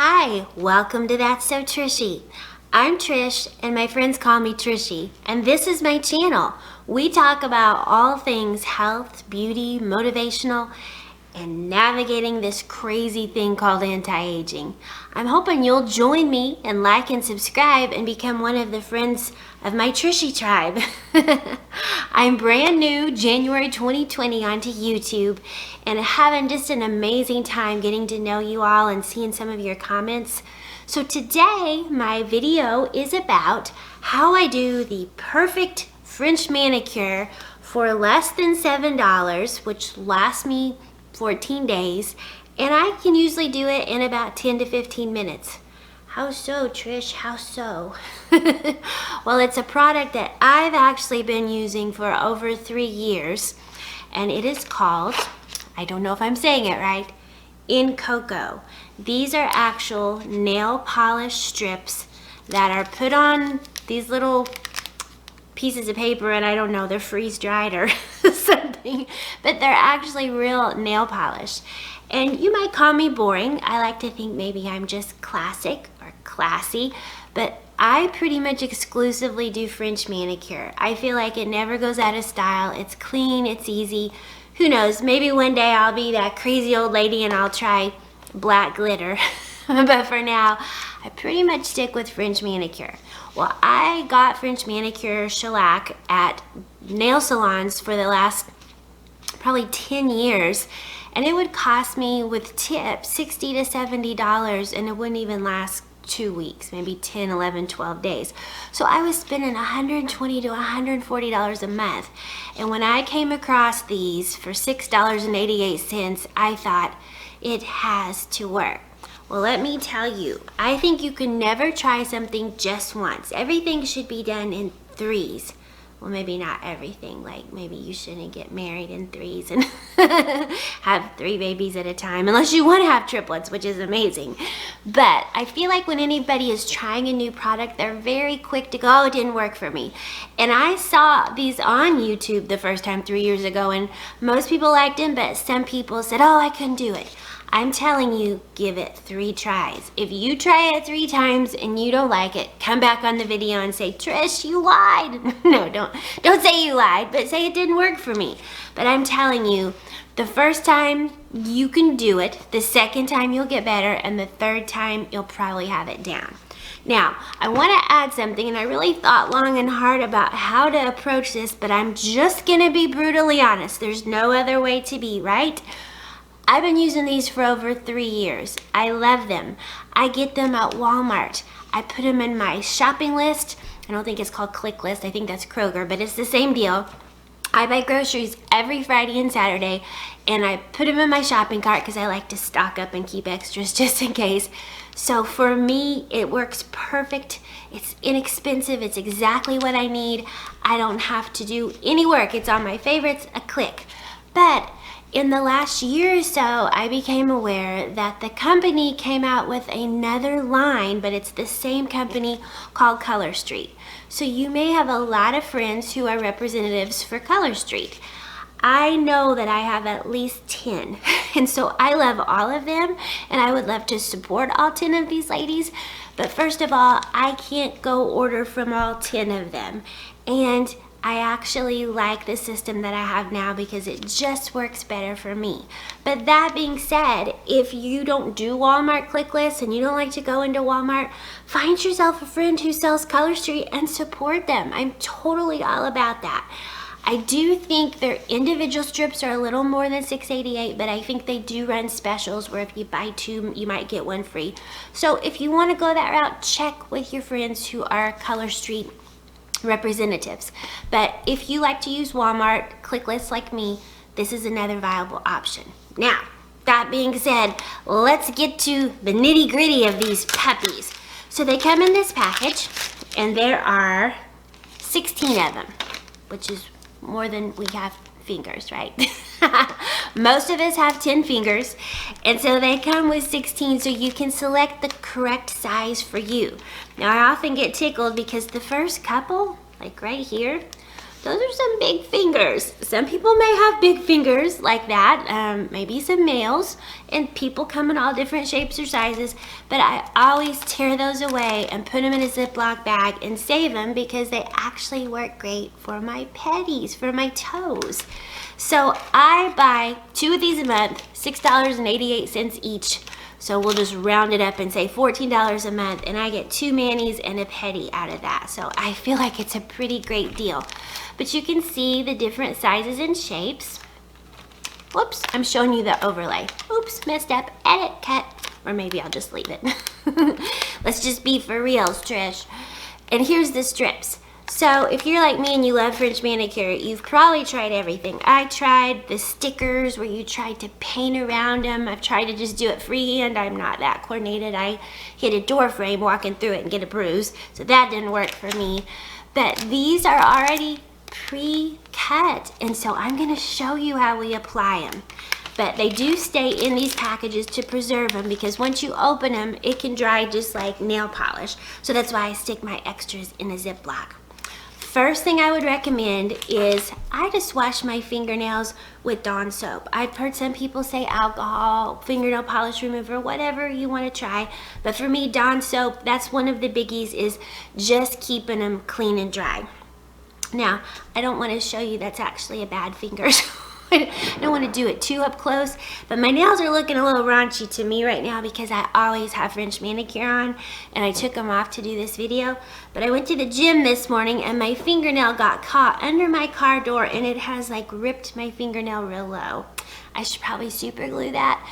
Hi, welcome to That's So Trishy. I'm Trish and my friends call me Trishy, and this is my channel. We talk about all things health, beauty, motivational, and navigating this crazy thing called anti-aging. I'm hoping you'll join me and like and subscribe and become one of the friends of my Trishy tribe. I'm brand new, January 2020 onto YouTube, and having just an amazing time getting to know you all and seeing some of your comments. So today, my video is about how I do the perfect French manicure for less than $7, which lasts me 14 days, and I can usually do it in about 10 to 15 minutes. How so, Trish? How so? Well, it's a product that I've actually been using for over 3 years, and it is called, I don't know if I'm saying it right, In Cocoa. These are actual nail polish strips that are put on these little pieces of paper, and I don't know, they're freeze dried or something, but they're actually real nail polish. And you might call me boring. I like to think maybe I'm just classic or classy, but I pretty much exclusively do French manicure. I feel like it never goes out of style. It's clean, it's easy. Who knows, maybe one day I'll be that crazy old lady and I'll try black glitter. But for now, I pretty much stick with French manicure. Well, I got French manicure shellac at nail salons for the last probably 10 years, and it would cost me with tips $60 to $70, and it wouldn't even last 2 weeks, maybe 10, 11, 12 days. So I was spending $120 to $140 a month. And when I came across these for $6.88, I thought, it has to work. Well, let me tell you, I think you can never try something just once. Everything should be done in threes. Well, maybe not everything. Like maybe you shouldn't get married in threes and have 3 babies at a time, unless you want to have triplets, which is amazing. But I feel like when anybody is trying a new product, they're very quick to go, oh, it didn't work for me. And I saw these on YouTube the first time 3 years ago, and most people liked them, but some people said, oh, I couldn't do it. I'm telling you, give it 3 tries. If you try it 3 times and you don't like it, come back on the video and say, Trish, you lied. No, don't say you lied, but say it didn't work for me. But I'm telling you, the first time you can do it, the second time you'll get better, and the third time you'll probably have it down. Now, I want to add something, and I really thought long and hard about how to approach this, but I'm just gonna be brutally honest. There's no other way to be, right? I've been using these for over 3 years. I love them. I get them at Walmart. I put them in my shopping list. I don't think it's called Click List. I think that's Kroger, but it's the same deal. I buy groceries every Friday and Saturday, and I put them in my shopping cart because I like to stock up and keep extras just in case. So for me, it works perfect. It's inexpensive. It's exactly what I need. I don't have to do any work. It's on my favorites, a click. But in the last year or so, I became aware that the company came out with another line, but it's the same company, called Color Street. So you may have a lot of friends who are representatives for Color Street. I know that I have at least 10, and so I love all of them, and I would love to support all 10 of these ladies. But first of all, I can't go order from all 10 of them. And I actually like the system that I have now because it just works better for me. But that being said, if you don't do Walmart Click List and you don't like to go into Walmart, find yourself a friend who sells Color Street and support them. I'm totally all about that. I do think their individual strips are a little more than $6.88, but I think they do run specials where if you buy 2, you might get 1 free. So if you want to go that route, check with your friends who are Color Street representatives. But if you like to use Walmart Click List like me, this is another viable option. Now, that being said, let's get to the nitty gritty of these puppies. So they come in this package, and there are 16 of them, which is more than we have fingers, right? Most of us have 10 fingers, and so they come with 16, so you can select the correct size for you. Now, I often get tickled because the first couple, like right here, those are some big fingers. Some people may have big fingers like that, maybe some males, and people come in all different shapes or sizes, but I always tear those away and put them in a Ziploc bag and save them because they actually work great for my petties, for my toes. So I buy 2 of these a month, $6.88 each. So we'll just round it up and say $14 a month, and I get 2 manis and a petty out of that. So I feel like it's a pretty great deal. But you can see the different sizes and shapes. Whoops, I'm showing you the overlay. Oops, messed up, edit, cut. Or maybe I'll just leave it. Let's just be for reals, Trish. And here's the strips. So if you're like me and you love French manicure, you've probably tried everything. I tried the stickers where you tried to paint around them. I've tried to just do it freehand. I'm not that coordinated. I hit a door frame walking through it and get a bruise. So that didn't work for me. But these are already pre-cut. And so I'm gonna show you how we apply them. But they do stay in these packages to preserve them because once you open them, it can dry just like nail polish. So that's why I stick my extras in a Ziploc. First thing I would recommend is I just wash my fingernails with Dawn soap. I've heard some people say alcohol, fingernail polish remover, whatever you want to try. But for me, Dawn soap, that's one of the biggies, is just keeping them clean and dry. Now, I don't want to show you that's actually a bad finger. I don't want to do it too up close, but my nails are looking a little raunchy to me right now because I always have French manicure on, and I took them off to do this video. But I went to the gym this morning and my fingernail got caught under my car door, and it has like ripped my fingernail real low. I should probably super glue that,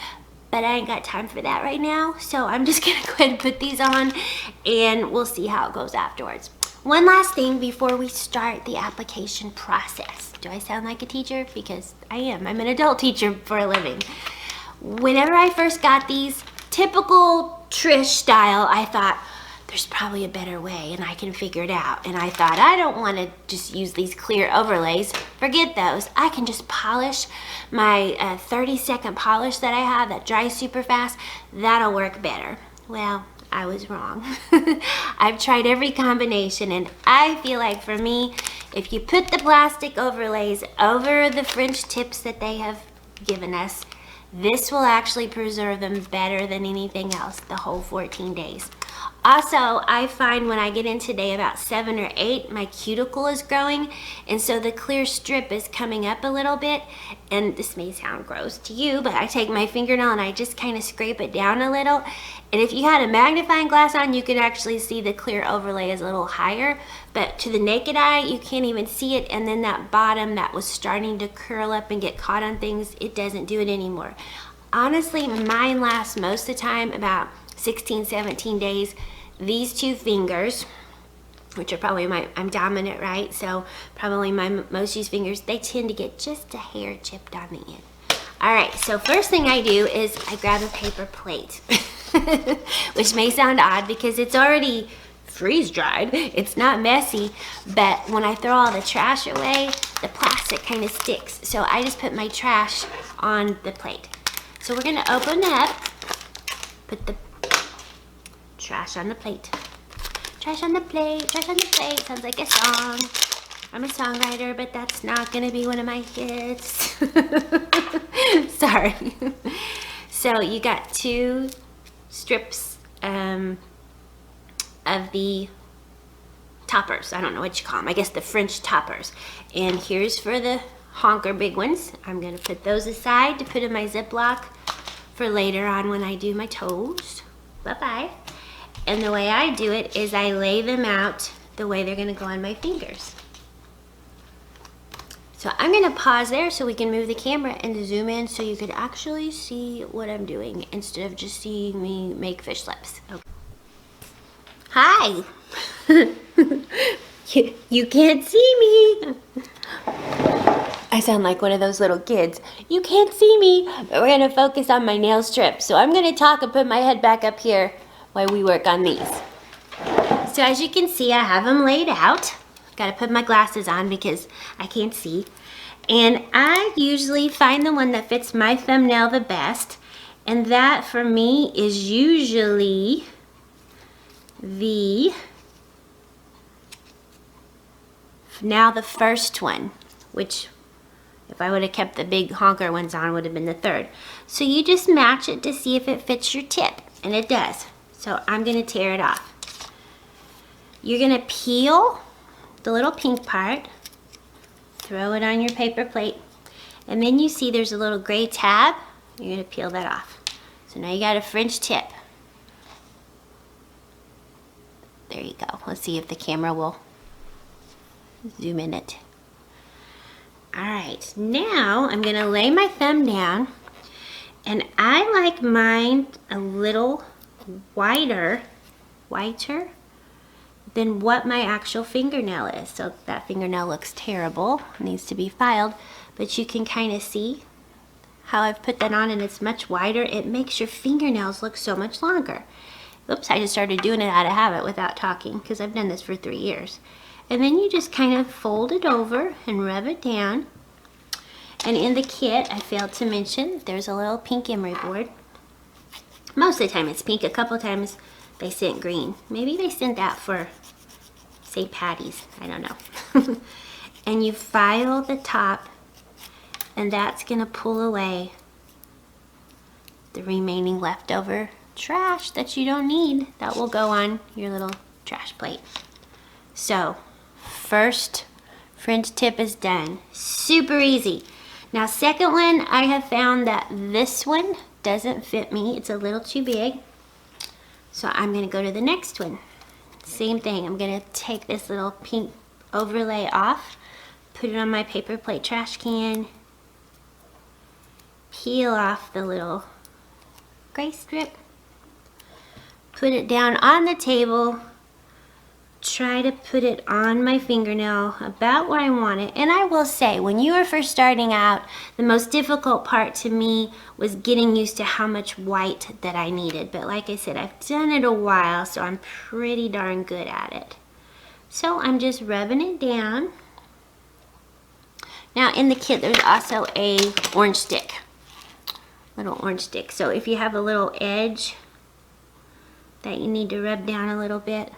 but I ain't got time for that right now. So I'm just gonna go ahead and put these on and we'll see how it goes afterwards. One last thing before we start the application process. Do I sound like a teacher? Because I am. I'm an adult teacher for a living. Whenever I first got these, typical Trish style, I thought, there's probably a better way and I can figure it out. And I thought, I don't want to just use these clear overlays. Forget those. I can just polish my 30-second polish that I have that dries super fast. That'll work better. Well, I was wrong. I've tried every combination, and I feel like for me, if you put the plastic overlays over the French tips that they have given us, this will actually preserve them better than anything else the whole 14 days. Also, I find when I get into day about 7 or 8, my cuticle is growing, and so the clear strip is coming up a little bit. And this may sound gross to you, but I take my fingernail and I just kind of scrape it down a little. And if you had a magnifying glass on, you could actually see the clear overlay is a little higher, but to the naked eye, you can't even see it. And then that bottom that was starting to curl up and get caught on things, it doesn't do it anymore. Honestly, mine lasts most of the time about 16, 17 days. These 2 fingers, which are probably I'm dominant, right? So probably my most used fingers, they tend to get just a hair chipped on the end. All right, so first thing I do is I grab a paper plate, which may sound odd because it's already freeze dried. It's not messy, but when I throw all the trash away, the plastic kind of sticks. So I just put my trash on the plate. So we're gonna open up, put the trash on the plate. Trash on the plate, trash on the plate. Sounds like a song. I'm a songwriter, but that's not gonna be one of my hits. Sorry. So you got 2 strips of the toppers. I don't know what you call them. I guess the French toppers. And here's for the honker big ones. I'm gonna put those aside to put in my Ziploc for later on when I do my toes. Bye-bye. And the way I do it is I lay them out the way they're gonna go on my fingers. So I'm gonna pause there so we can move the camera and zoom in so you could actually see what I'm doing instead of just seeing me make fish lips. Okay. Hi! You can't see me! I sound like one of those little kids. You can't see me, but we're gonna focus on my nail strip. So I'm gonna talk and put my head back up here while we work on these. So as you can see, I have them laid out. Gotta put my glasses on because I can't see. And I usually find the one that fits my thumbnail the best. And that for me is usually the now the first one, which if I would have kept the big honker ones on, would have been the third. So you just match it to see if it fits your tip, and it does. So I'm gonna tear it off. You're gonna peel the little pink part, throw it on your paper plate, and then you see there's a little gray tab. You're gonna peel that off. So now you got a French tip. There you go. Let's see if the camera will zoom in it. All right, now I'm gonna lay my thumb down, and I like mine a little whiter than what my actual fingernail is. So that fingernail looks terrible, needs to be filed, but you can kind of see how I've put that on, and it's much wider. It makes your fingernails look so much longer. Oops, I just started doing it out of habit without talking because I've done this for 3 years. And then you just kind of fold it over and rub it down. And in the kit, I failed to mention, there's a little pink emery board. Most of the time it's pink. A couple times they sent green. Maybe they sent that for St. Patty's. I don't know. And you file the top, and that's going to pull away the remaining leftover trash that you don't need. That will go on your little trash plate. So, first French tip is done. Super easy. Now, second one, I have found that this one doesn't fit me. It's a little too big. So I'm gonna go to the next one. Same thing, I'm gonna take this little pink overlay off, put it on my paper plate trash can, peel off the little gray strip, put it down on the table, try to put it on my fingernail about where I want it. And I will say, when you are first starting out, the most difficult part to me was getting used to how much white that I needed. But like I said, I've done it a while, so I'm pretty darn good at it. So I'm just rubbing it down. Now in the kit, there's also a orange stick, little orange stick. So if you have a little edge that you need to rub down a little bit,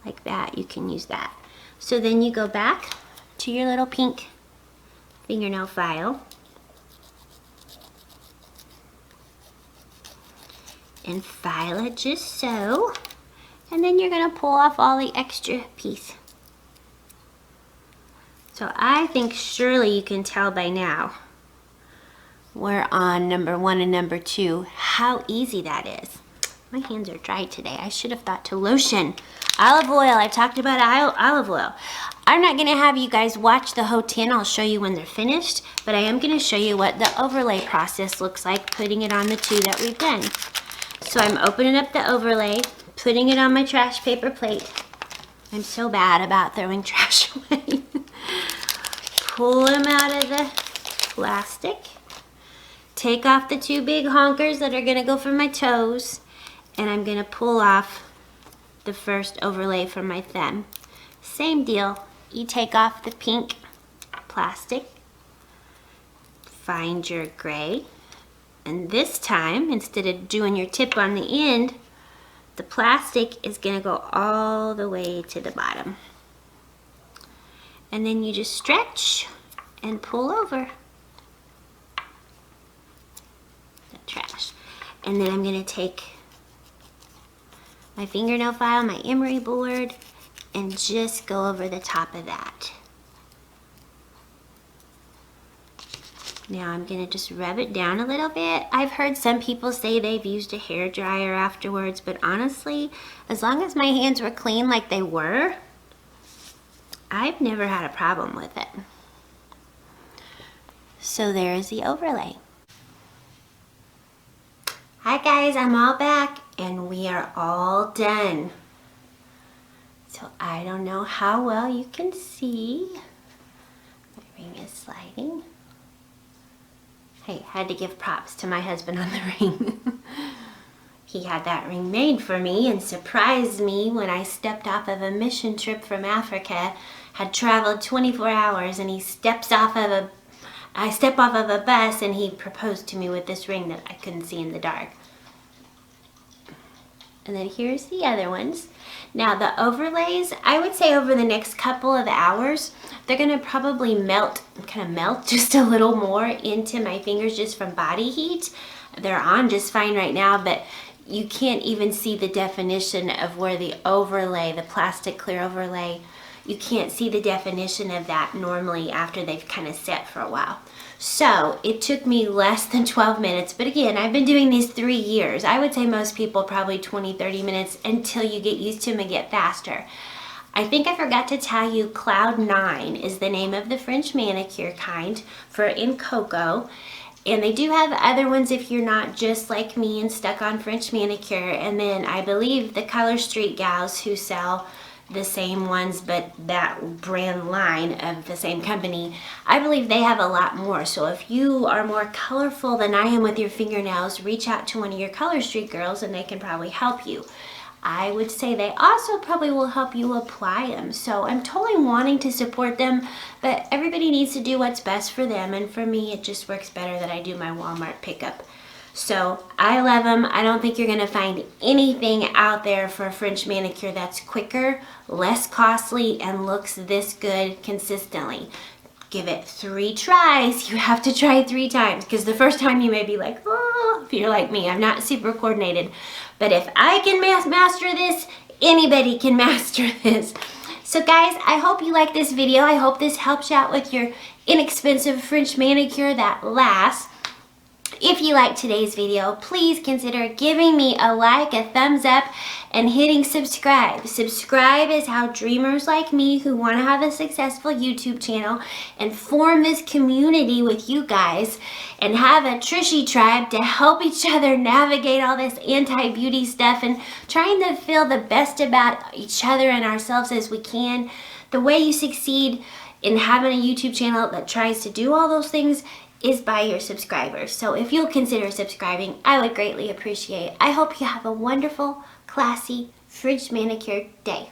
like that, you can use that. So then you go back to your little pink fingernail file and file it just so, and then you're gonna pull off all the extra piece. So I think surely you can tell by now we're on number 1 and number 2 how easy that is. My hands are dry today. I should have thought to lotion. Olive oil, I've talked about olive oil. I'm not gonna have you guys watch the whole tin. I'll show you when they're finished, but I am gonna show you what the overlay process looks like, putting it on the 2 that we've done. So I'm opening up the overlay, putting it on my trash paper plate. I'm so bad about throwing trash away. Pull them out of the plastic. Take off the 2 big honkers that are gonna go for my toes. And I'm gonna pull off the first overlay from my thumb. Same deal, you take off the pink plastic, find your gray, and this time, instead of doing your tip on the end, the plastic is gonna go all the way to the bottom. And then you just stretch and pull over the trash. And then I'm gonna take my fingernail file, my emery board, and just go over the top of that. Now I'm gonna just rub it down a little bit. I've heard some people say they've used a hair dryer afterwards, but honestly, as long as my hands were clean like they were, I've never had a problem with it. So there's the overlay. Hi guys, I'm all back and we are all done. So I don't know how well you can see. My ring is sliding. Hey, had to give props to my husband on the ring. He had that ring made for me and surprised me when I stepped off of a mission trip from Africa, had traveled 24 hours, and I step off of a bus and he proposed to me with this ring that I couldn't see in the dark. And then here's the other ones. Now the overlays, I would say over the next couple of hours, they're gonna probably melt just a little more into my fingers just from body heat. They're on just fine right now, but you can't even see the definition of where the overlay, the plastic clear overlay, you can't see the definition of that normally after they've kind of set for a while. So it took me less than 12 minutes, but again, I've been doing these 3 years. I would say most people probably 20, 30 minutes until you get used to them and get faster. I think I forgot to tell you, Cloud 9 is the name of the French manicure kind in cocoa. And they do have other ones if you're not just like me and stuck on French manicure. And then I believe the Color Street gals who sell the same ones, but that brand line of the same company, I believe they have a lot more. So if you are more colorful than I am with your fingernails, reach out to one of your Color Street girls and they can probably help you. I would say they also probably will help you apply them. So I'm totally wanting to support them, but everybody needs to do what's best for them. And for me, it just works better that I do my Walmart pickup. So I love them. I don't think you're gonna find anything out there for a French manicure that's quicker, less costly, and looks this good consistently. Give it 3 tries. You have to try 3 times because the first time you may be like, oh, if you're like me, I'm not super coordinated. But if I can master this, anybody can master this. So guys, I hope you like this video. I hope this helps you out with your inexpensive French manicure that lasts. If you liked today's video, please consider giving me a like, a thumbs up, and hitting subscribe. Subscribe is how dreamers like me who want to have a successful YouTube channel and form this community with you guys and have a Trishy tribe to help each other navigate all this anti-beauty stuff and trying to feel the best about each other and ourselves as we can. The way you succeed in having a YouTube channel that tries to do all those things is by your subscribers. So if you'll consider subscribing, I would greatly appreciate it. I hope you have a wonderful, classy, French manicured day.